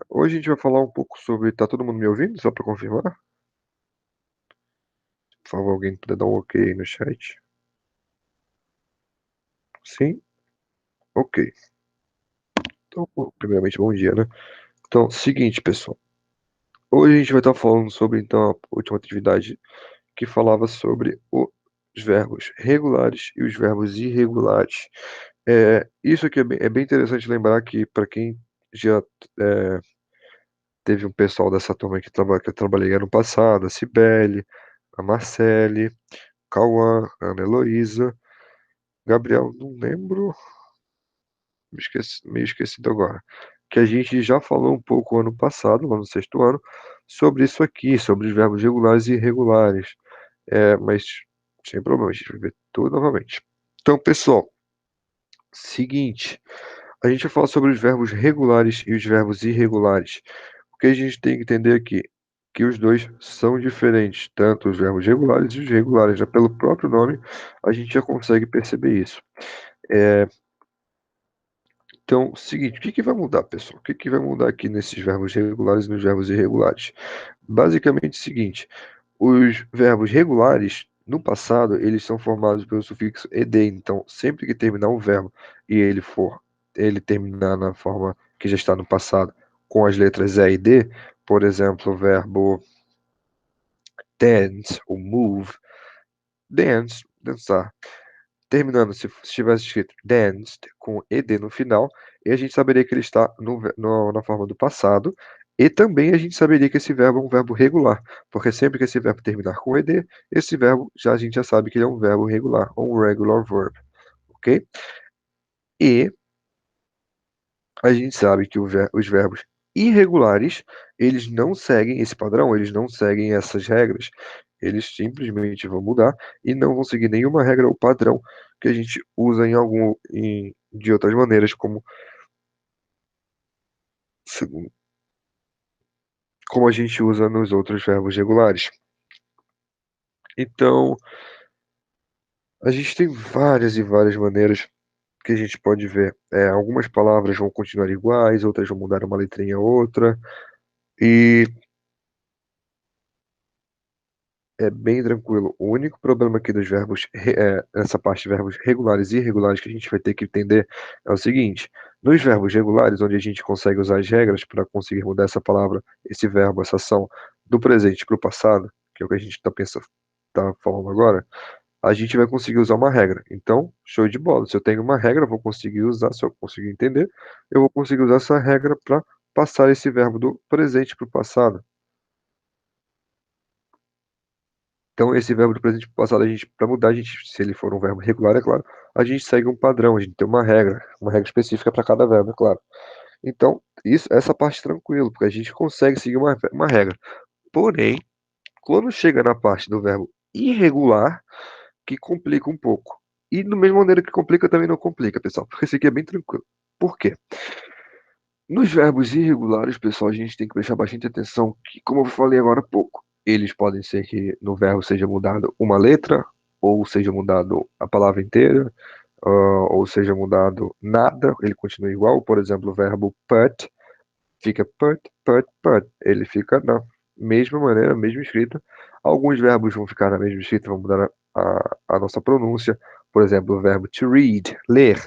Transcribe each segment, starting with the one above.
Hoje a gente vai falar um pouco sobre. Tá todo mundo me ouvindo? Só para confirmar? Por favor, alguém puder dar um ok aí no chat. Sim? Ok. Então, primeiramente, bom dia, né? Então, seguinte, pessoal. Hoje a gente vai estar falando sobre, então, a última atividade que falava sobre os verbos regulares e os verbos irregulares. Isso aqui é bem interessante lembrar que, para quem já é, teve um pessoal dessa turma que eu trabalhei ano passado, a Cibele, a Marcele, Cauã, a Ana Heloísa, Gabriel, não lembro, meio esquecido agora. Que a gente já falou um pouco ano passado, lá no sexto ano, sobre isso aqui, sobre os verbos regulares e irregulares. Mas sem problema, a gente vai ver tudo novamente. Então, pessoal, seguinte, a gente vai falar sobre os verbos regulares e os verbos irregulares. O que a gente tem que entender aqui? Que os dois são diferentes, tanto os verbos regulares e os irregulares. Já pelo próprio nome, a gente já consegue perceber isso. Então, seguinte, o que que vai mudar, pessoal? O que que vai mudar aqui nesses verbos regulares e nos verbos irregulares? Basicamente o seguinte, os verbos regulares, no passado, eles são formados pelo sufixo ed. Então, sempre que terminar um verbo e ele terminar na forma que já está no passado, com as letras e e d, por exemplo, o verbo dance ou move, dance, dançar. Terminando, se tivesse escrito danced com ed no final, e a gente saberia que ele está na forma do passado, e também a gente saberia que esse verbo é um verbo regular, porque sempre que esse verbo terminar com ed, esse verbo a gente já sabe que ele é um verbo regular, ou um regular verb, ok? E a gente sabe que os verbos irregulares, eles não seguem esse padrão, eles não seguem essas regras, eles simplesmente vão mudar e não vão seguir nenhuma regra ou padrão que a gente usa de outras maneiras, como a gente usa nos outros verbos regulares. Então, a gente tem várias e várias maneiras que a gente pode ver. Algumas palavras vão continuar iguais, outras vão mudar uma letrinha ou outra, e é bem tranquilo. O único problema aqui dos essa parte de verbos regulares e irregulares que a gente vai ter que entender é o seguinte: nos verbos regulares, onde a gente consegue usar as regras para conseguir mudar essa palavra, esse verbo, essa ação, do presente para o passado, que é o que a gente está pensando, tá falando agora, a gente vai conseguir usar uma regra. Então, show de bola. Se eu tenho uma regra, eu vou conseguir usar. Se eu conseguir entender, eu vou conseguir usar essa regra para passar esse verbo do presente para o passado. Então, esse verbo do presente pro passado, para mudar, se ele for um verbo regular, é claro, a gente segue um padrão, a gente tem uma regra específica para cada verbo, é claro. Então, essa parte tranquilo, porque a gente consegue seguir uma regra. Porém, quando chega na parte do verbo irregular, que complica um pouco. E da mesma maneira que complica, também não complica, pessoal, porque esse aqui é bem tranquilo. Por quê? Nos verbos irregulares, pessoal, a gente tem que prestar bastante atenção que, como eu falei agora há pouco, eles podem ser que no verbo seja mudado uma letra, ou seja mudado a palavra inteira, ou seja mudado nada, ele continua igual. Por exemplo, o verbo put fica put. Ele fica na mesma maneira, mesma escrita. Alguns verbos vão ficar na mesma escrita, vão mudar a nossa pronúncia. Por exemplo, o verbo to read, ler.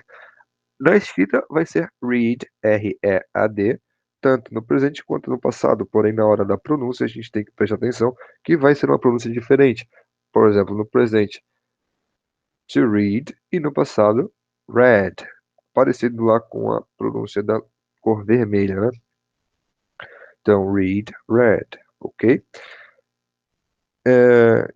Na escrita vai ser read, R-E-A-D, tanto no presente quanto no passado. Porém, na hora da pronúncia, a gente tem que prestar atenção que vai ser uma pronúncia diferente. Por exemplo, no presente, to read, e no passado, read. Parecido lá com a pronúncia da cor vermelha, né? Então, read, read, ok?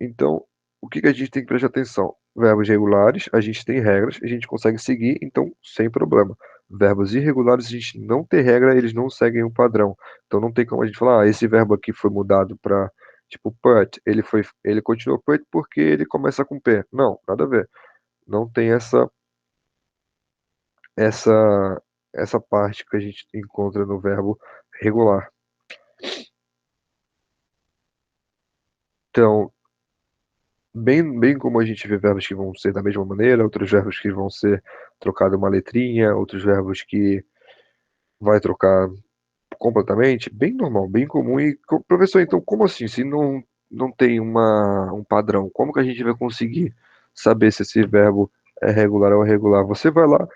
Então, o que que a gente tem que prestar atenção? Verbos regulares, a gente tem regras, a gente consegue seguir, então sem problema. Verbos irregulares, a gente não tem regra, eles não seguem um padrão. Então não tem como a gente falar, esse verbo aqui foi mudado para, tipo, put, ele continua put porque ele começa com P. Não, nada a ver. Não tem essa, essa parte que a gente encontra no verbo regular. Então, bem como a gente vê verbos que vão ser da mesma maneira, outros verbos que vão ser trocado uma letrinha, outros verbos que vai trocar completamente, bem normal, bem comum. E, professor, então, como assim? Se não tem um padrão, como que a gente vai conseguir saber se esse verbo é regular ou irregular? Você vai lá,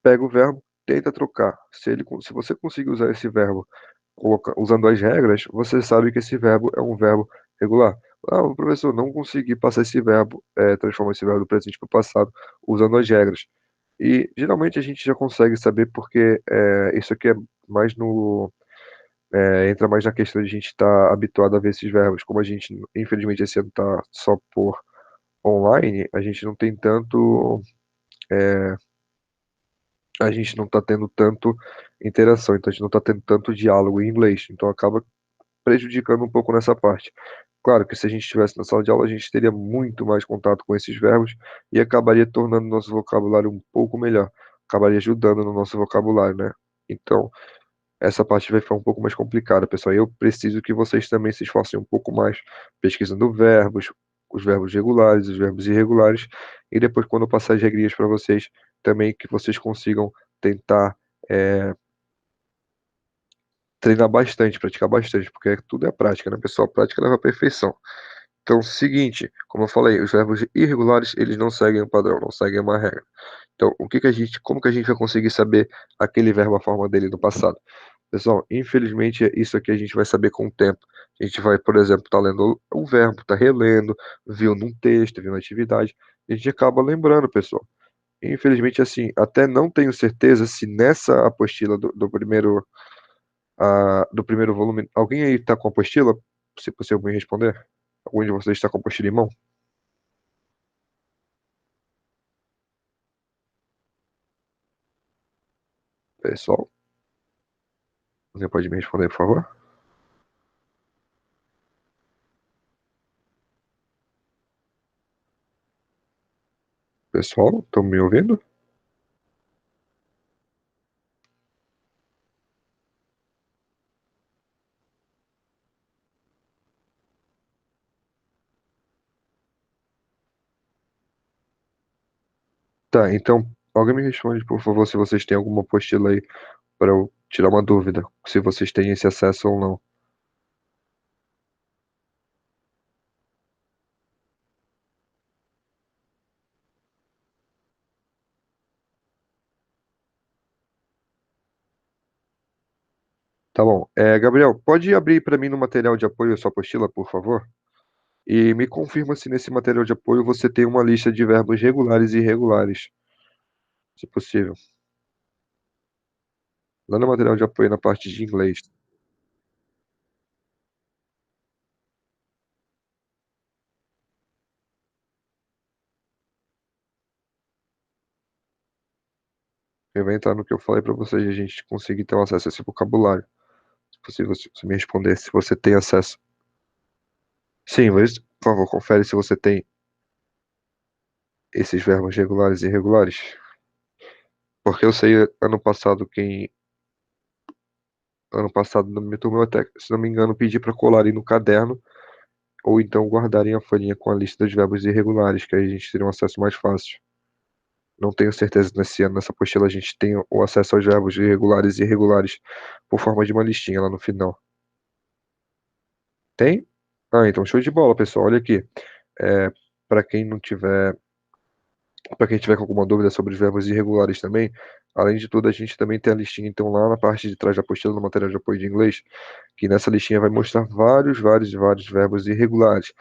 pega o verbo, tenta trocar. Se você conseguir usar esse verbo usando as regras, você sabe que esse verbo é um verbo regular. Ah, o professor, não consegui passar esse verbo, transformar esse verbo do presente para o passado usando as regras. E geralmente a gente já consegue saber porque isso aqui é mais no entra mais na questão de a gente estar habituado a ver esses verbos. Como a gente, infelizmente, esse ano está só por online, a gente não tem tanto, a gente não está tendo tanto interação, então a gente não está tendo tanto diálogo em inglês, então acaba prejudicando um pouco nessa parte. Claro que se a gente estivesse na sala de aula, a gente teria muito mais contato com esses verbos e acabaria tornando o nosso vocabulário um pouco melhor, acabaria ajudando no nosso vocabulário, né? Então, essa parte vai ficar um pouco mais complicada, pessoal. E eu preciso que vocês também se esforcem um pouco mais pesquisando verbos, os verbos regulares, os verbos irregulares, e depois, quando eu passar as regrinhas para vocês, também que vocês consigam tentar treinar bastante, praticar bastante, porque tudo é prática, né, pessoal? Prática leva à perfeição. Então, seguinte, como eu falei, os verbos irregulares, eles não seguem um padrão, não seguem uma regra. Então, como que a gente vai conseguir saber aquele verbo, a forma dele no passado? Pessoal, infelizmente, isso aqui a gente vai saber com o tempo. A gente vai, por exemplo, estar lendo o verbo, tá relendo, viu num texto, viu na atividade, e a gente acaba lembrando, pessoal. Infelizmente, assim, até não tenho certeza se nessa apostila do primeiro volume, alguém aí está com a apostila? Se possível me responder? Algum de vocês está com a apostila em mão? Pessoal, você pode me responder, por favor? Pessoal, estão me ouvindo? Tá, então, alguém me responde, por favor, se vocês têm alguma apostila aí para eu tirar uma dúvida, se vocês têm esse acesso ou não. Tá bom. Gabriel, pode abrir para mim no material de apoio a sua apostila, por favor? E me confirma se nesse material de apoio você tem uma lista de verbos regulares e irregulares, se possível. Lá no material de apoio, na parte de inglês. Eu vou entrar no que eu falei para vocês, a gente conseguir ter um acesso a esse vocabulário. Se possível, se você me responder se você tem acesso. Sim, mas, por favor, confere se você tem esses verbos regulares e irregulares. Porque eu sei, ano passado na minha turma, eu até, se não me engano, pedi para colarem no caderno ou então guardarem a folhinha com a lista dos verbos irregulares, que aí a gente teria um acesso mais fácil. Não tenho certeza nesse ano, nessa apostila, a gente tem o acesso aos verbos irregulares e irregulares por forma de uma listinha lá no final. Tem? Ah, então show de bola, pessoal. Olha aqui. É, para quem não tiver Para quem tiver com alguma dúvida sobre os verbos irregulares também, além de tudo, a gente também tem a listinha, então, lá na parte de trás da apostila, no material de apoio de inglês, que nessa listinha vai mostrar vários verbos irregulares.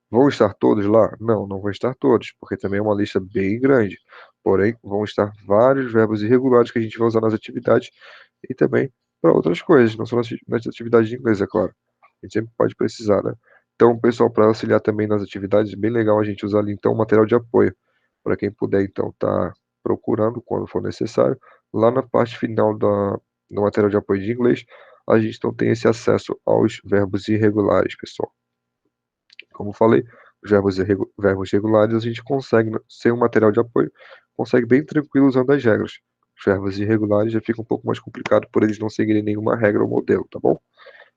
Vão estar todos lá? Não, não vão estar todos, porque também é uma lista bem grande. Porém, vão estar vários verbos irregulares que a gente vai usar nas atividades e também para outras coisas, não só nas atividades de inglês, é claro. A gente sempre pode precisar, né? Então, pessoal, para auxiliar também nas atividades, é bem legal a gente usar ali, então, o material de apoio para quem puder então estar procurando quando for necessário. Lá na parte final do material de apoio de inglês, a gente então tem esse acesso aos verbos irregulares, pessoal. Como falei, os verbos regulares a gente consegue, sem um material de apoio, consegue bem tranquilo usando as regras. Os verbos irregulares já fica um pouco mais complicado por eles não seguirem nenhuma regra ou modelo, tá bom?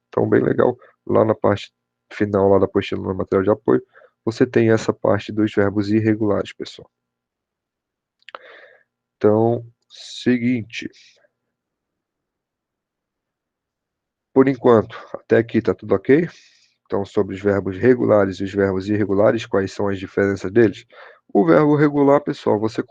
Então, bem legal, lá na parte final lá da apostila no material de apoio, você tem essa parte dos verbos irregulares, pessoal. Então, seguinte, Por enquanto, até aqui está tudo ok? Então, sobre os verbos regulares e os verbos irregulares, quais são as diferenças deles? O verbo regular, pessoal, você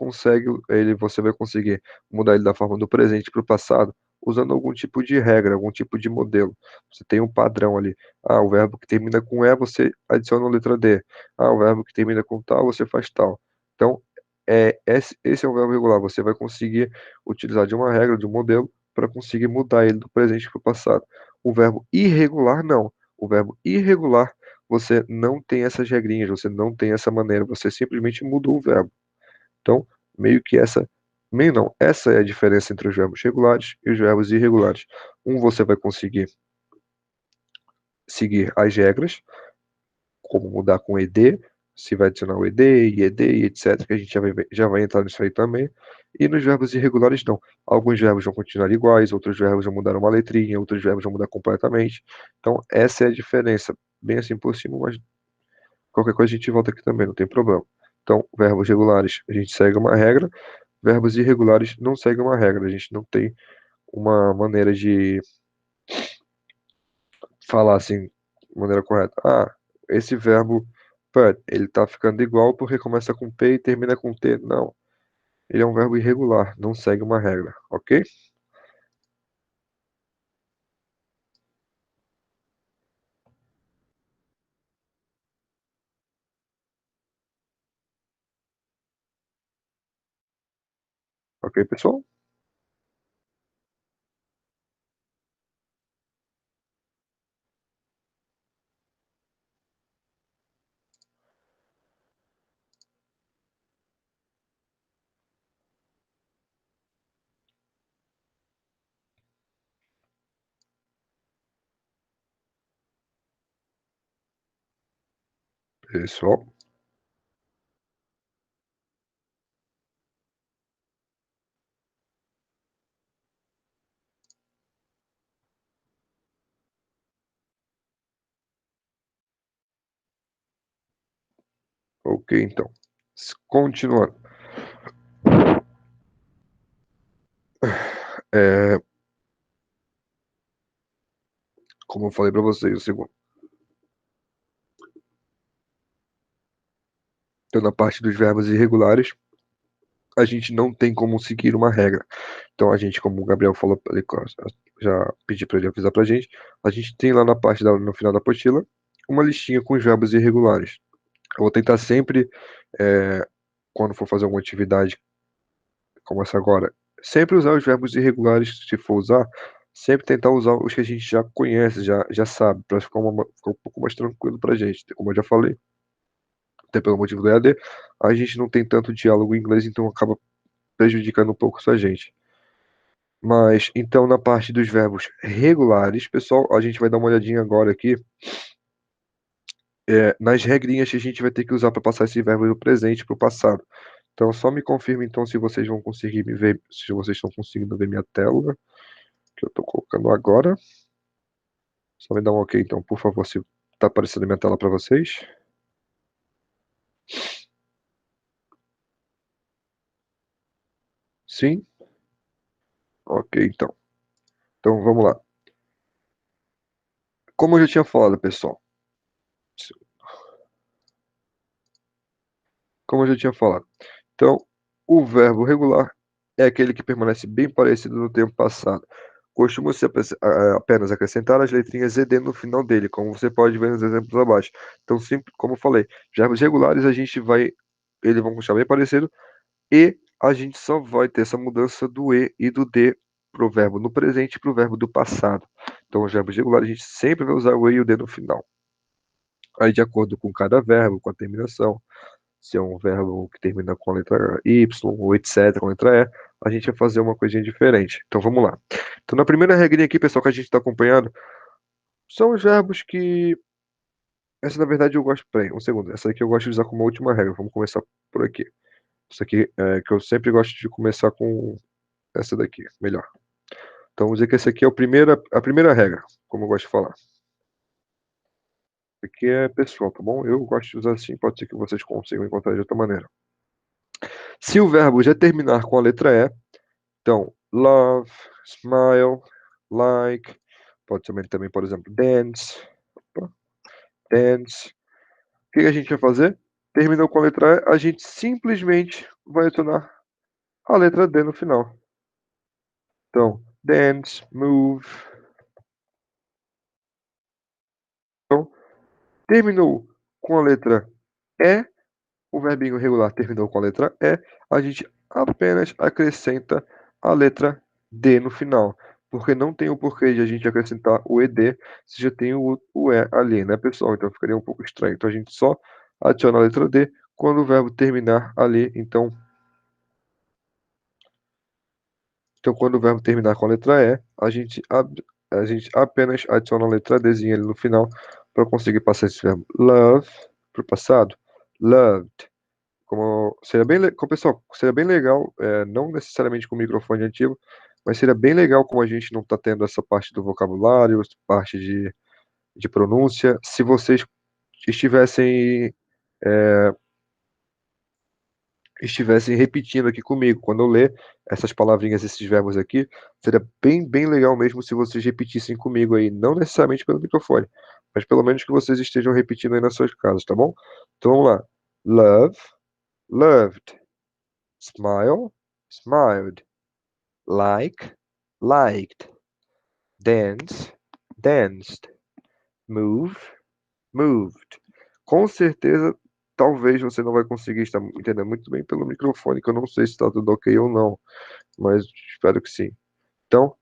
vai conseguir mudar ele da forma do presente para o passado, usando algum tipo de regra, algum tipo de modelo. Você tem um padrão ali. Ah, o verbo que termina com E, você adiciona a letra D. Ah, o verbo que termina com tal, você faz tal. Então, esse é um verbo regular. Você vai conseguir utilizar de uma regra, de um modelo, para conseguir mudar ele do presente para o passado. O verbo irregular, não. O verbo irregular, você não tem essas regrinhas, você não tem essa maneira, você simplesmente mudou o verbo. Então, meio que meio não, essa é a diferença entre os verbos regulares e os verbos irregulares. Um você vai conseguir seguir as regras, como mudar com ED, se vai adicionar o ED, IED e etc, que a gente já vai entrar nisso aí também. E nos verbos irregulares, não. Alguns verbos vão continuar iguais, outros verbos vão mudar uma letrinha, outros verbos vão mudar completamente. Então, essa é a diferença. Bem assim por cima, mas qualquer coisa a gente volta aqui também, não tem problema. Então, verbos regulares, a gente segue uma regra. Verbos irregulares não seguem uma regra. A gente não tem uma maneira de falar assim, de maneira correta. Ah, esse verbo, pera, ele tá ficando igual porque começa com P e termina com T. Não. Ele é um verbo irregular, não segue uma regra, ok? Ok, pessoal? Pessoal, ok, então. Continuando. É, como eu falei para vocês, o segundo. Então, na parte dos verbos irregulares, a gente não tem como seguir uma regra. Então, a gente, como o Gabriel falou, já pedi para ele avisar para a gente tem lá na parte no final da apostila, uma listinha com os verbos irregulares. Eu vou tentar sempre, quando for fazer alguma atividade como essa agora, sempre usar os verbos irregulares, se for usar, sempre tentar usar os que a gente já conhece, já sabe, para ficar um pouco mais tranquilo para a gente. Como eu já falei, até pelo motivo do EAD, a gente não tem tanto diálogo em inglês, então acaba prejudicando um pouco isso a gente. Mas, então, na parte dos verbos regulares, pessoal, a gente vai dar uma olhadinha agora aqui, nas regrinhas que a gente vai ter que usar para passar esse verbo do presente para o passado. Então, só me confirme, então, se vocês vão conseguir me ver, se vocês estão conseguindo ver minha tela, que eu estou colocando agora. Só me dá um ok, então, por favor, se está aparecendo a minha tela para vocês. Sim? Ok, então. Então, vamos lá. Como eu já tinha falado, pessoal, como eu já tinha falado. Então, o verbo regular é aquele que permanece bem parecido no tempo passado. Costuma-se apenas acrescentar as letrinhas ED no final dele, como você pode ver nos exemplos abaixo. Então, sempre, como eu falei, verbos regulares eles vão continuar bem parecido, e a gente só vai ter essa mudança do E e do D para o verbo no presente e para o verbo do passado. Então, os verbos regulares a gente sempre vai usar o E e o D no final. Aí, de acordo com cada verbo, com a terminação, se é um verbo que termina com a letra Y ou etc, com a letra E, a gente vai fazer uma coisinha diferente. Então vamos lá. Então na primeira regrinha aqui, pessoal, que a gente está acompanhando, são os verbos que. Essa na verdade eu gosto. Peraí, um segundo. Essa aqui eu gosto de usar como última regra. Vamos começar por aqui. Isso aqui é que eu sempre gosto de começar com essa daqui, melhor. Então vamos dizer que essa aqui é a primeira regra, como eu gosto de falar. Aqui é pessoal, tá bom? Eu gosto de usar assim, pode ser que vocês consigam encontrar de outra maneira. Se o verbo já terminar com a letra E, então, love, smile, like, Pode ser também, por exemplo, dance. Opa, dance. O que a gente vai fazer? Terminou com a letra E, a gente simplesmente vai adicionar a letra D no final. Então, dance, move. Então, terminou com a letra E, o verbinho regular terminou com a letra E, a gente apenas acrescenta a letra D no final. Porque não tem o porquê de a gente acrescentar o ED se já tem o E ali, né, pessoal? Então ficaria um pouco estranho. Então a gente só adiciona a letra D quando o verbo terminar ali. Então quando o verbo terminar com a letra E, a gente apenas adiciona a letra Dzinha ali no final para conseguir passar esse verbo love para o passado. Loved. Pessoal, seria bem legal, não necessariamente com o microfone ativo, mas seria bem legal como a gente não está tendo essa parte do vocabulário, parte de pronúncia, se vocês estivessem repetindo aqui comigo. Quando eu ler essas palavrinhas, esses verbos aqui, seria bem legal mesmo se vocês repetissem comigo aí, não necessariamente pelo microfone, mas pelo menos que vocês estejam repetindo aí nas suas casas, tá bom? Então vamos lá. Love, loved. Smile, smiled. Like, liked. Dance, danced. Move, moved. Com certeza, talvez você não vai conseguir estar entendendo muito bem pelo microfone, que eu não sei se está tudo ok ou não, mas espero que sim. Então,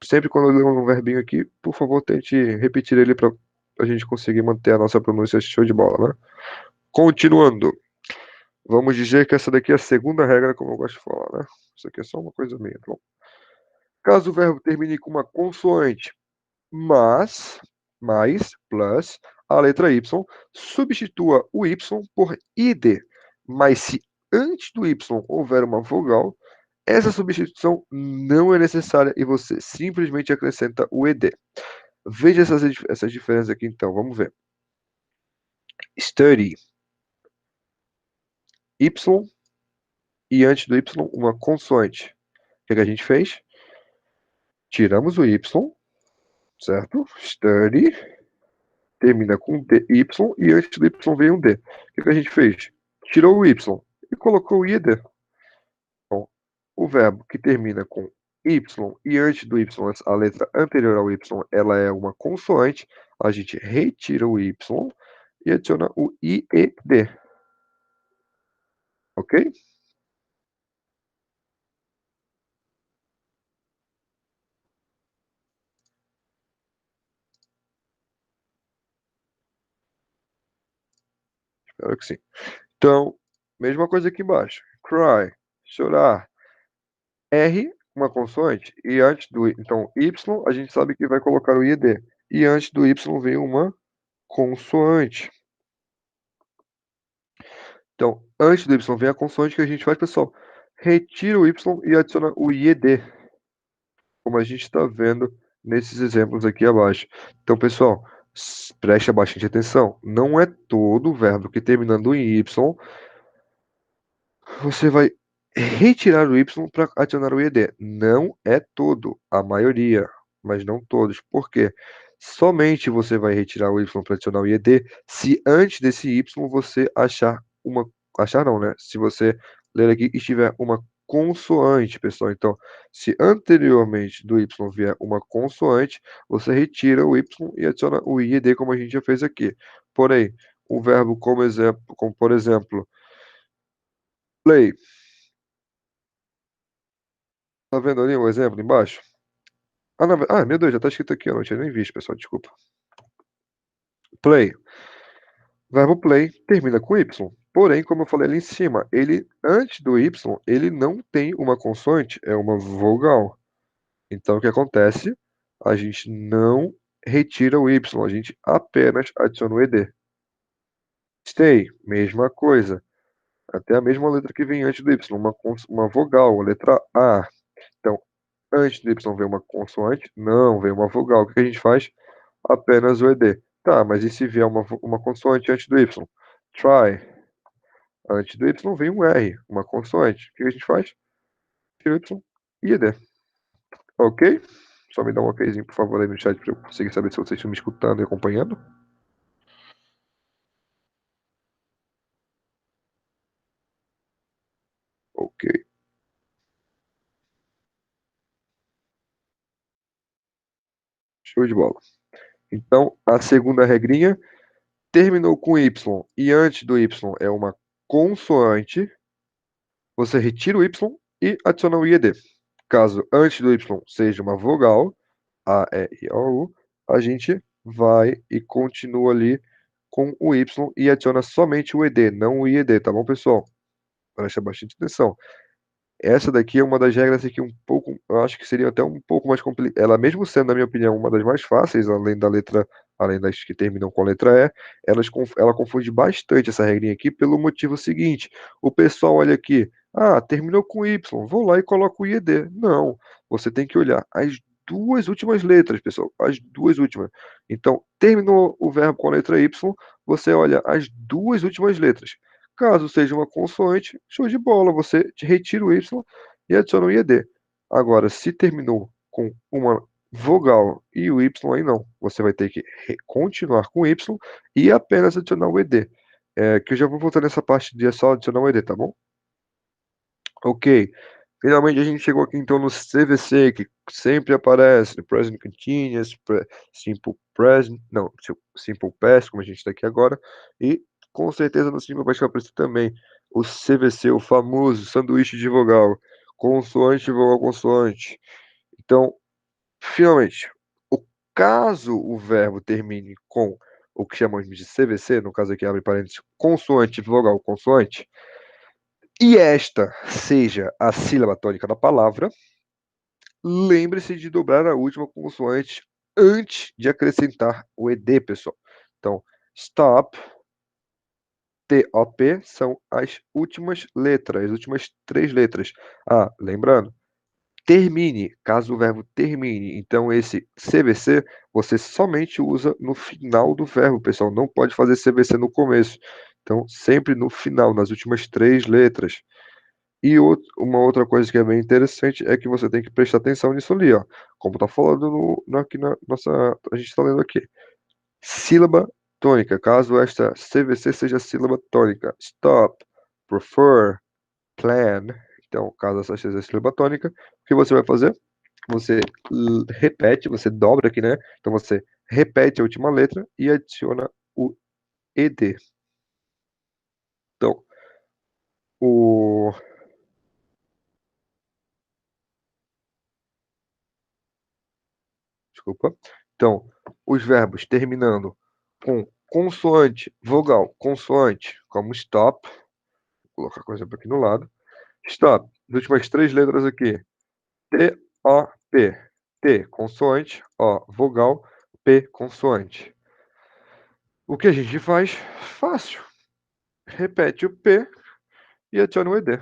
sempre quando eu ler um verbinho aqui, por favor, tente repetir ele para a gente conseguir manter a nossa pronúncia show de bola, né? Continuando, vamos dizer que essa daqui é a segunda regra, como eu gosto de falar, né? Isso aqui é só uma coisa minha, tá bom? Caso o verbo termine com uma consoante, mais, plus, a letra Y, substitua o Y por ID. Mas se antes do Y houver uma vogal, essa substituição não é necessária e você simplesmente acrescenta o ED. Veja essas diferenças aqui então, vamos ver. Study. Y e antes do Y uma consoante. O que a gente fez? Tiramos o Y, certo? Study. Termina com D, Y, e antes do Y vem um D. O que a gente fez? Tirou o Y e colocou o IED. Então, o verbo que termina com Y e antes do Y, a letra anterior ao Y, ela é uma consoante, a gente retira o Y e adiciona o IED. Ok? Espero que sim. Então, mesma coisa aqui embaixo. Cry, chorar. R, uma consoante, e antes do então Y, a gente sabe que vai colocar o IED. E antes do Y vem uma consoante. Então, antes do Y vem a consoante que a gente faz, pessoal. Retira o Y e adiciona o IED, como a gente está vendo nesses exemplos aqui abaixo. Então, pessoal, preste bastante atenção. Não é todo verbo que terminando em Y você vai retirar o Y para adicionar o ED. Não é todo, a maioria, mas não todos. Por quê? Somente você vai retirar o Y para adicionar o ED se antes desse Y você achar uma. Achar não, né? Se você ler aqui e tiver uma consoante, pessoal. Então, se anteriormente do Y vier uma consoante, você retira o Y e adiciona o IED, como a gente já fez aqui. Porém, um verbo como exemplo, como por exemplo, play. Tá vendo ali o exemplo embaixo? Meu Deus, já tá escrito aqui, eu não tinha nem visto, pessoal, desculpa. Play. Verbo play termina com Y. Porém, como eu falei ali em cima, ele antes do Y, ele não tem uma consoante, é uma vogal. Então, o que acontece? A gente não retira o Y, a gente apenas adiciona o ED. Stay, mesma coisa. Até a mesma letra que vem antes do Y, uma vogal, a letra A. Então, antes do Y vem uma consoante? Não, vem uma vogal. O que a gente faz? Apenas o ED. Tá, mas e se vier uma consoante antes do Y? Try. Antes do Y vem um R, uma consoante. O que a gente faz? Tira o Y e ED. Ok? Só me dá um okzinho, por favor, aí no chat para eu conseguir saber se vocês estão me escutando e acompanhando. Ok. Show de bola. Então, a segunda regrinha, terminou com Y e antes do Y é uma consoante, você retira o Y e adiciona o IED. Caso antes do Y seja uma vogal, A, E, I, O, U, a gente vai e continua ali com o Y e adiciona somente o ED, não o IED, tá bom, pessoal? Presta bastante atenção. Essa daqui é uma das regras aqui um pouco, eu acho que seria até um pouco mais complicada. Ela mesmo sendo, na minha opinião, uma das mais fáceis, além das que terminam com a letra E, ela confunde bastante essa regrinha aqui pelo motivo seguinte: o pessoal olha aqui, terminou com Y, vou lá e coloco o IED. Não, você tem que olhar as duas últimas letras, pessoal, as duas últimas. Então, terminou o verbo com a letra Y, você olha as duas últimas letras. Caso seja uma consoante, show de bola, você retira o Y e adiciona o IED. Agora, se terminou com uma vogal e o Y aí não, você vai ter que continuar com o Y e apenas adicionar o ED. Que eu já vou voltar nessa parte de só adicionar o ED, tá bom? Ok. Finalmente a gente chegou aqui então no CVC, que sempre aparece no Present Continuous, Simple Present, não, Simple Past, como a gente está aqui agora, e com certeza no Simple Past vai aparecer também o CVC, o famoso sanduíche de vogal, consoante, vogal, consoante. Então, finalmente, caso o verbo termine com o que chamamos de CVC, no caso aqui abre parênteses, consoante, vogal, consoante, e esta seja a sílaba tônica da palavra, lembre-se de dobrar a última consoante antes de acrescentar o ED, pessoal. Então, stop, TOP são as últimas letras, as últimas três letras. Lembrando, termine, caso o verbo termine. Então, esse CVC você somente usa no final do verbo, pessoal. Não pode fazer CVC no começo. Então, sempre no final, nas últimas três letras. E uma outra coisa que é bem interessante é que você tem que prestar atenção nisso ali, ó. Como tá falando aqui na nossa. A gente está lendo aqui. Sílaba tônica. Caso esta CVC seja sílaba tônica. Stop, prefer, plan. Então, caso essa seja sílaba tônica, o que você vai fazer? Você repete, você dobra aqui, né? Então você repete a última letra e adiciona o ED. Então, o desculpa. Então, os verbos terminando com consoante, vogal, consoante, como stop, vou colocar coisa aqui no lado. Stop, as últimas três letras aqui. T, O, P. T, consoante, O, vogal, P, consoante. O que a gente faz? Fácil. Repete o P e adiciona o ED.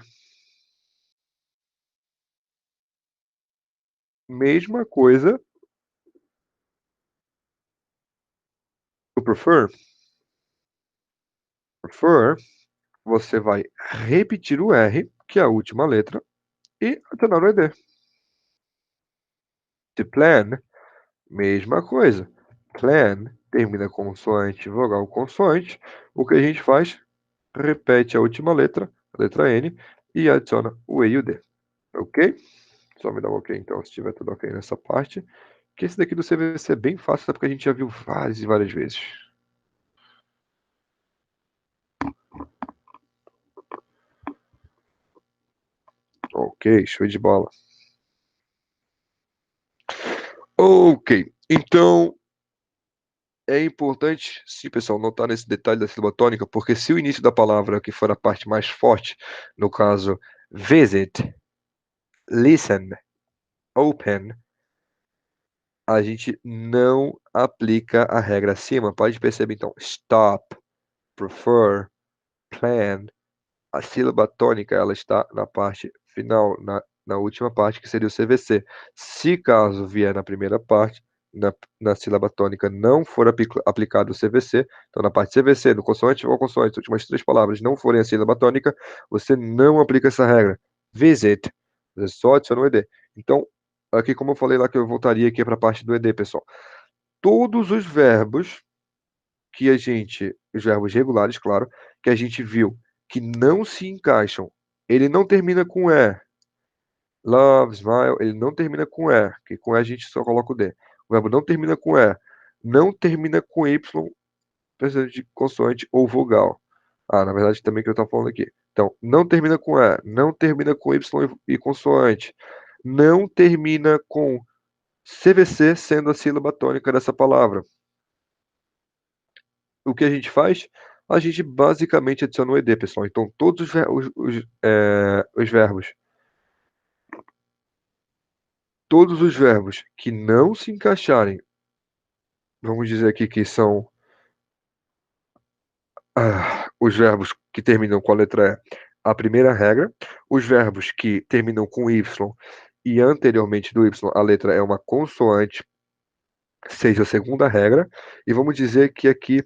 Mesma coisa do prefer, você vai repetir o R, que é a última letra, e adicionar o ED. To plan, mesma coisa. Plan termina consoante, vogal, consoante. O que a gente faz? Repete a última letra, a letra N, e adiciona o E e o D. Ok? Só me dá um ok, então, se tiver tudo ok nessa parte. Que esse daqui do CVC é bem fácil, tá? Porque a gente já viu várias e várias vezes. Ok, show de bola. Ok, então é importante, sim, pessoal, notar nesse detalhe da sílaba tônica, porque se o início da palavra que for a parte mais forte, no caso visit, listen, open, a gente não aplica a regra acima. Pode perceber então, stop, prefer, plan, a sílaba tônica ela está na parte final, na última parte, que seria o CVC. Se caso vier na primeira parte, na sílaba tônica não for aplicado o CVC, então na parte CVC, no consoante ou consoante, as últimas três palavras não forem a sílaba tônica, você não aplica essa regra. Visit, você só adiciona o ED. Então, aqui como eu falei lá que eu voltaria aqui para a parte do ED, pessoal. Todos os verbos que a gente, os verbos regulares, claro, que a gente viu que não se encaixam, ele não termina com E. Love, smile, ele não termina com E, que com E a gente só coloca o D. O verbo não termina com E, não termina com Y, precisa de consoante ou vogal. Ah, na verdade também que eu estava falando aqui. Então, não termina com E, não termina com Y e consoante, não termina com CVC sendo a sílaba tônica dessa palavra. O que a gente faz? A gente basicamente adiciona o ED, pessoal. Então, todos os verbos, todos os verbos que não se encaixarem, vamos dizer aqui que são os verbos que terminam com a letra E, a primeira regra. Os verbos que terminam com Y e anteriormente do Y, a letra é uma consoante, seja a segunda regra. E vamos dizer que aqui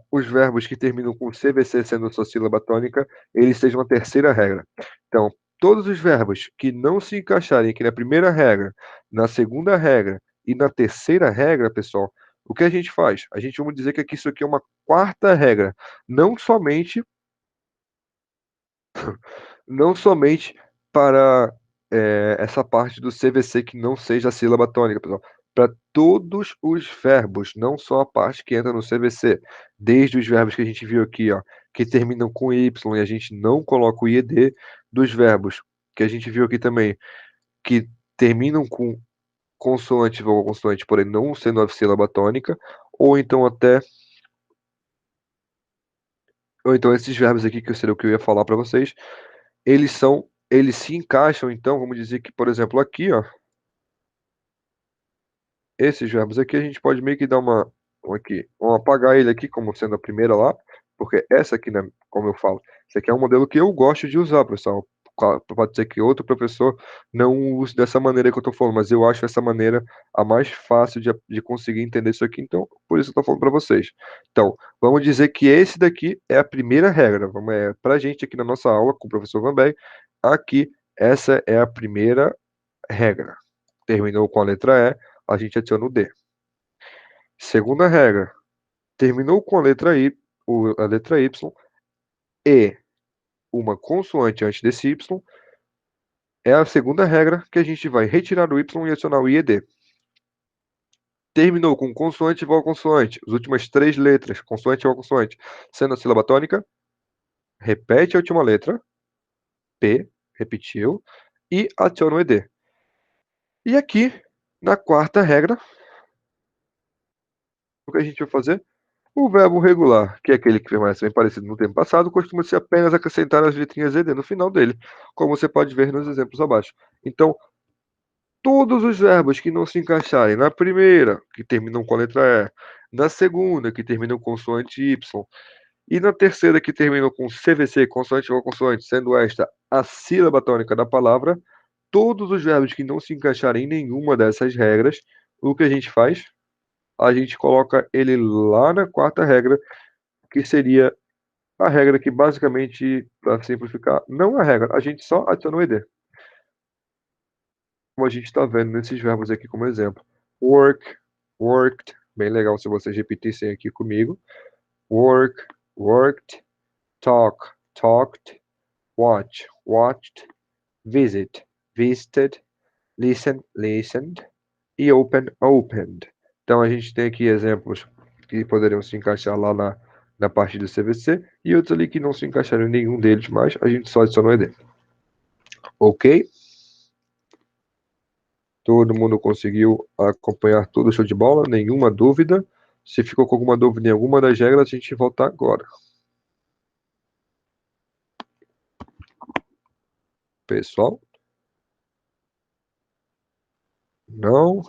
os verbos que terminam com CVC sendo sua sílaba tônica, eles sejam a terceira regra. Então, todos os verbos que não se encaixarem aqui na primeira regra, na segunda regra e na terceira regra, pessoal, o que a gente faz? A gente vamos dizer que aqui isso aqui é uma quarta regra, não somente não somente para essa parte do CVC que não seja a sílaba tônica, pessoal. Para todos os verbos, não só a parte que entra no CVC, desde os verbos que a gente viu aqui, ó, que terminam com Y e a gente não coloca o IED, dos verbos que a gente viu aqui também, que terminam com consoante, vogal consoante, porém não sendo a sílaba tônica, ou então até, ou então esses verbos aqui que seria o que eu ia falar para vocês, eles se encaixam, então, vamos dizer que, por exemplo, aqui, ó, esses verbos aqui a gente pode meio que dar aqui, vamos apagar ele aqui como sendo a primeira lá, porque essa aqui, né, como eu falo, esse aqui é um modelo que eu gosto de usar, pessoal. Pode ser que outro professor não use dessa maneira que eu estou falando, mas eu acho essa maneira a mais fácil de conseguir entender isso aqui, então por isso eu estou falando para vocês. Então, vamos dizer que esse daqui é a primeira regra. Para a gente aqui na nossa aula com o professor Van Berg, aqui essa é a primeira regra. Terminou com a letra E, a gente adiciona o D. Segunda regra, terminou com a letra I, a letra Y, e uma consoante antes desse Y, é a segunda regra que a gente vai retirar o Y e adicionar o I e D. Terminou com consoante e vogal consoante, as últimas três letras, consoante e vogal consoante, sendo a sílaba tônica, repete a última letra, P, repetiu, e adiciona o ED. E aqui, na quarta regra, o que a gente vai fazer? O verbo regular, que é aquele que permanece bem parecido no tempo passado, costuma-se apenas acrescentar as letrinhas ED no final dele, como você pode ver nos exemplos abaixo. Então, todos os verbos que não se encaixarem na primeira, que terminam com a letra E, na segunda, que terminam com consoante Y, e na terceira, que terminam com CVC, consoante ou consoante, sendo esta a sílaba tônica da palavra, todos os verbos que não se encaixarem em nenhuma dessas regras, o que a gente faz? A gente coloca ele lá na quarta regra, que seria a regra que basicamente, para simplificar, não é a regra, a gente só adiciona o ED. Como a gente está vendo nesses verbos aqui como exemplo. Work, worked, bem legal se vocês repetissem aqui comigo. Work, worked, talk, talked, watch, watched, visit, visited, listen, listened e open, opened. Então a gente tem aqui exemplos que poderiam se encaixar lá na parte do CVC e outros ali que não se encaixaram em nenhum deles, mas a gente só adiciona o ED. Ok? Todo mundo conseguiu acompanhar tudo show de bola? Nenhuma dúvida? Se ficou com alguma dúvida em alguma das regras, a gente volta agora. Pessoal? Não?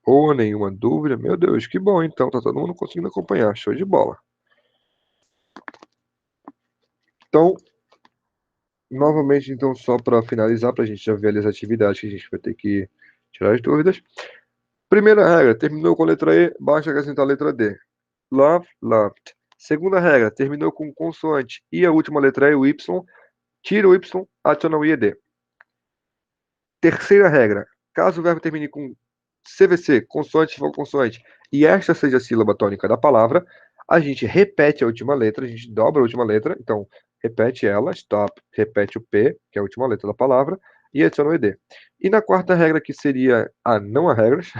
Ou nenhuma dúvida? Meu Deus, que bom então. Tá todo mundo conseguindo acompanhar. Show de bola. Então, novamente, então, só para finalizar, para a gente já ver as atividades que a gente vai ter que tirar as dúvidas. Primeira regra, terminou com letra E, basta acrescentar a letra D. Love, loved. Segunda regra, terminou com consoante e a última letra é o Y, tira o Y, adiciona o IED. Terceira regra, caso o verbo termine com CVC, consoante, vogal consoante, e esta seja a sílaba tônica da palavra, a gente repete a última letra, a gente dobra a última letra, então repete ela, stop, repete o P, que é a última letra da palavra, e adiciona o ED. E na quarta regra, que seria a não há regras,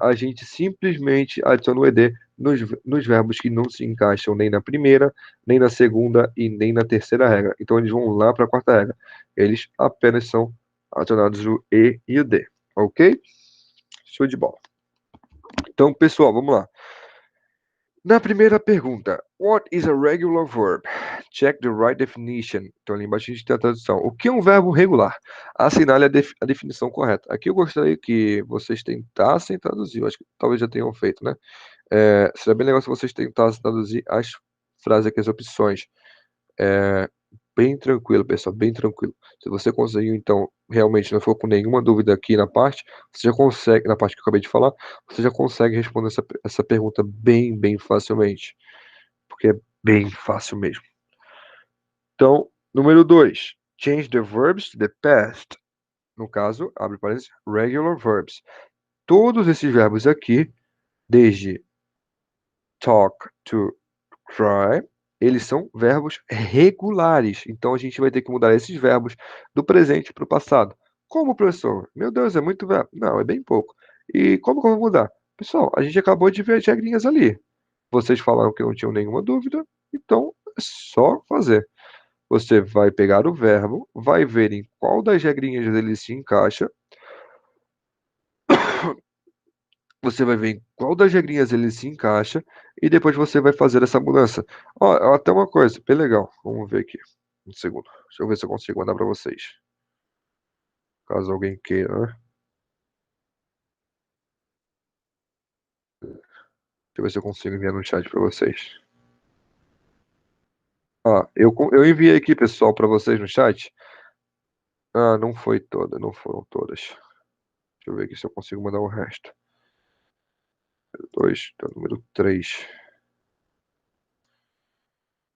a gente simplesmente adiciona o ED nos verbos que não se encaixam nem na primeira, nem na segunda e nem na terceira regra. Então eles vão lá para a quarta regra. Eles apenas são adicionados o E e o D. Ok? Show de bola. Então, pessoal, vamos lá. Na primeira pergunta, what is a regular verb? Check the right definition. Então, ali embaixo a gente tem a tradução. O que é um verbo regular? Assinale a definição correta. Aqui eu gostaria que vocês tentassem traduzir. Eu acho que talvez já tenham feito, né? Seria bem legal se vocês tentassem traduzir as frases aqui, as opções. Bem tranquilo, pessoal, bem tranquilo. Se você conseguiu, então, realmente não ficou com nenhuma dúvida aqui na parte, você já consegue, na parte que eu acabei de falar, você já consegue responder essa pergunta bem facilmente. Porque é bem fácil mesmo. Então, número 2. Change the verbs to the past. No caso, abre parênteses, regular verbs. Todos esses verbos aqui, desde talk to try, eles são verbos regulares. Então a gente vai ter que mudar esses verbos do presente para o passado. Como, professor? Meu Deus, é muito verbo. Não, é bem pouco. E como que eu vou mudar? Pessoal, a gente acabou de ver as regrinhas ali. Vocês falaram que não tinham nenhuma dúvida, então é só fazer. Você vai pegar o verbo, vai ver em qual das regrinhas ele se encaixa. Você vai ver em qual das regrinhas ele se encaixa e depois você vai fazer essa mudança. Ó, até uma coisa, bem legal. Vamos ver aqui. Um segundo. Deixa eu ver se eu consigo mandar para vocês. Caso alguém queira, né? Deixa eu ver se eu consigo enviar no chat para vocês. Eu enviei aqui, pessoal, para vocês no chat. Não foi toda, não foram todas. Deixa eu ver aqui se eu consigo mandar o resto. Número 2, tá, número 3.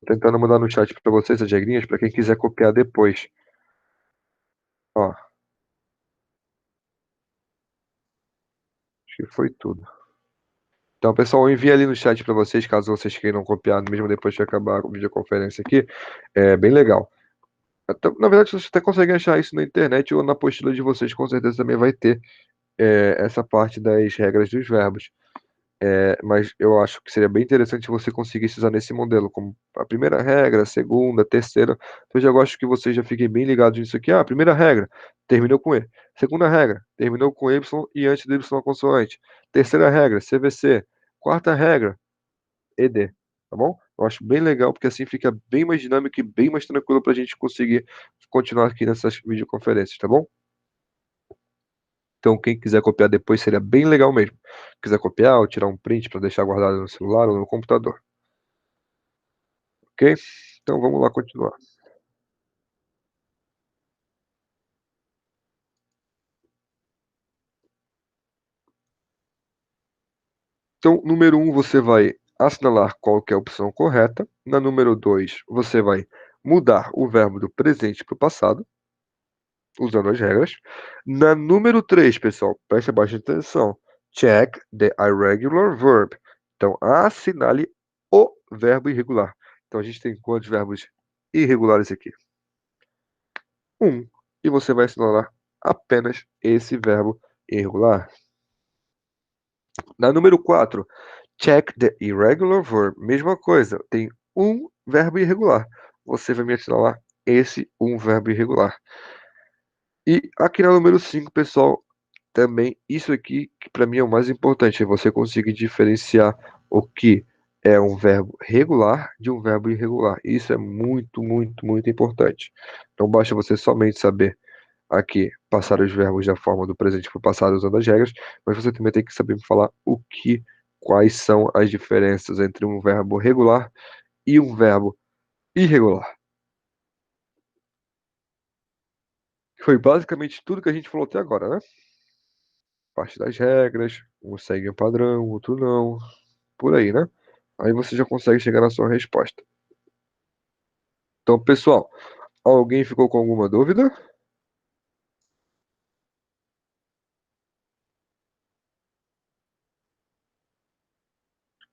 Tentando mandar no chat para vocês as regrinhas para quem quiser copiar depois. Ó, acho que foi tudo. Então, pessoal, eu enviei ali no chat para vocês, caso vocês queiram copiar, mesmo depois de acabar a videoconferência aqui. É bem legal. Na verdade, vocês até conseguem achar isso na internet ou na apostila de vocês, com certeza também vai ter essa parte das regras dos verbos. Mas eu acho que seria bem interessante você conseguir usar nesse modelo, como a primeira regra, a segunda, a terceira. Então, eu já gosto que vocês já fiquem bem ligados nisso aqui. Primeira regra, terminou com E. Segunda regra, terminou com Y e antes do Y a consoante. Terceira regra, CVC. Quarta regra, ED. Tá bom? Eu acho bem legal, porque assim fica bem mais dinâmico e bem mais tranquilo para a gente conseguir continuar aqui nessas videoconferências, tá bom? Então, quem quiser copiar depois seria bem legal mesmo. Quiser copiar ou tirar um print para deixar guardado no celular ou no computador. Ok? Então, vamos lá continuar. Então, número 1, você vai assinalar qual que é a opção correta. Na número 2, você vai mudar o verbo do presente para o passado, usando as regras. Na número 3, pessoal, preste bastante atenção. Check the irregular verb. Então, assinale o verbo irregular. Então, a gente tem quantos verbos irregulares aqui? Um. E você vai assinalar apenas esse verbo irregular. Na número 4, check the irregular verb. Mesma coisa, tem um verbo irregular. Você vai me assinalar esse um verbo irregular. E aqui na número 5, pessoal, também isso aqui, que para mim é o mais importante, é você conseguir diferenciar o que é um verbo regular de um verbo irregular. Isso é muito importante. Não basta você somente saber aqui passar os verbos da forma do presente para o passado usando as regras, mas você também tem que saber falar quais são as diferenças entre um verbo regular e um verbo irregular. Foi basicamente tudo que a gente falou até agora, né? Parte das regras, um segue um padrão, outro não, por aí, né? Aí você já consegue chegar na sua resposta. Então, pessoal, alguém ficou com alguma dúvida?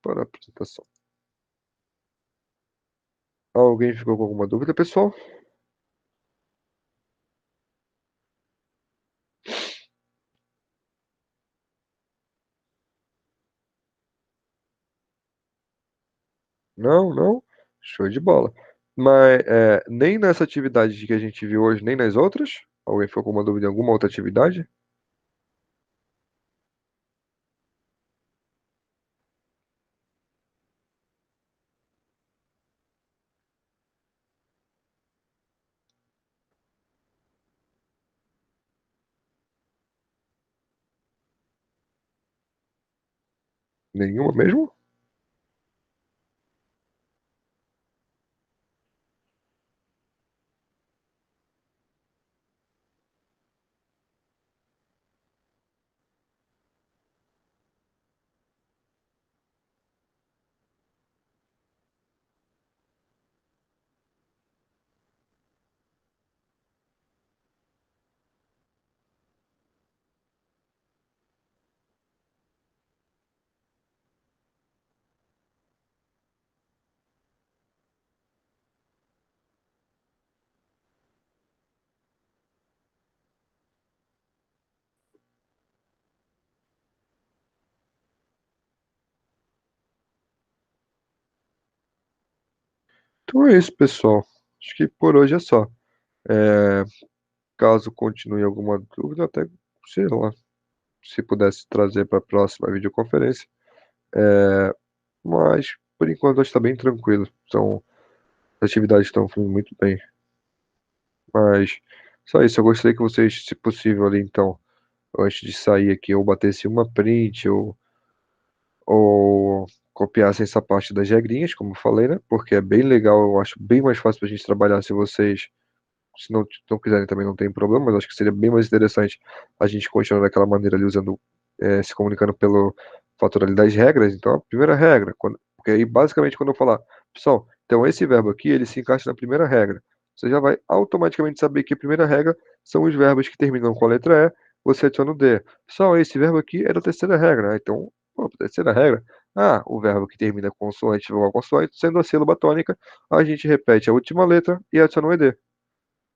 Para a apresentação. Alguém ficou com alguma dúvida, pessoal? Não, não. Show de bola. Mas nem nessa atividade que a gente viu hoje, nem nas outras? Alguém ficou com uma dúvida em alguma outra atividade? Nenhuma mesmo? Então é isso, pessoal. Acho que por hoje é só. É, caso continue alguma dúvida, até, sei lá, se pudesse trazer para a próxima videoconferência. É, mas, por enquanto, acho que está bem tranquilo. Então, as atividades estão fluindo muito bem. Mas, só isso. Eu gostaria que vocês, se possível, ali, então, antes de sair aqui, ou batesse uma print, ou copiassem essa parte das regrinhas, como eu falei, né? Porque é bem legal, eu acho bem mais fácil para a gente trabalhar se vocês se não quiserem também não tem problema, mas acho que seria bem mais interessante a gente continuar daquela maneira ali usando, se comunicando pelo fator ali das regras. Então, a primeira regra, porque aí basicamente quando eu falar, pessoal, então esse verbo aqui, ele se encaixa na primeira regra. Você já vai automaticamente saber que a primeira regra são os verbos que terminam com a letra E, você adiciona o D. Pessoal, esse verbo aqui é da terceira regra, né? Então, pô, terceira regra, o verbo que termina com consoante ou consoante, sendo a sílaba tônica, a gente repete a última letra e adiciona o ED.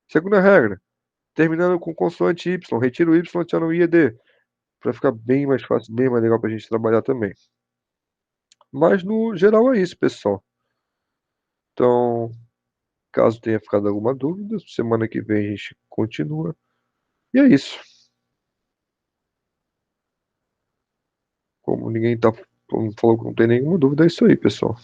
Segunda regra, terminando com consoante Y, retira o Y, adiciona o I e D, para ficar bem mais fácil, bem mais legal para a gente trabalhar também. Mas no geral é isso, pessoal. Então, caso tenha ficado alguma dúvida, semana que vem a gente continua. E é isso. Como ninguém falou que não tem nenhuma dúvida, é isso aí, pessoal.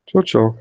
Tchau, tchau.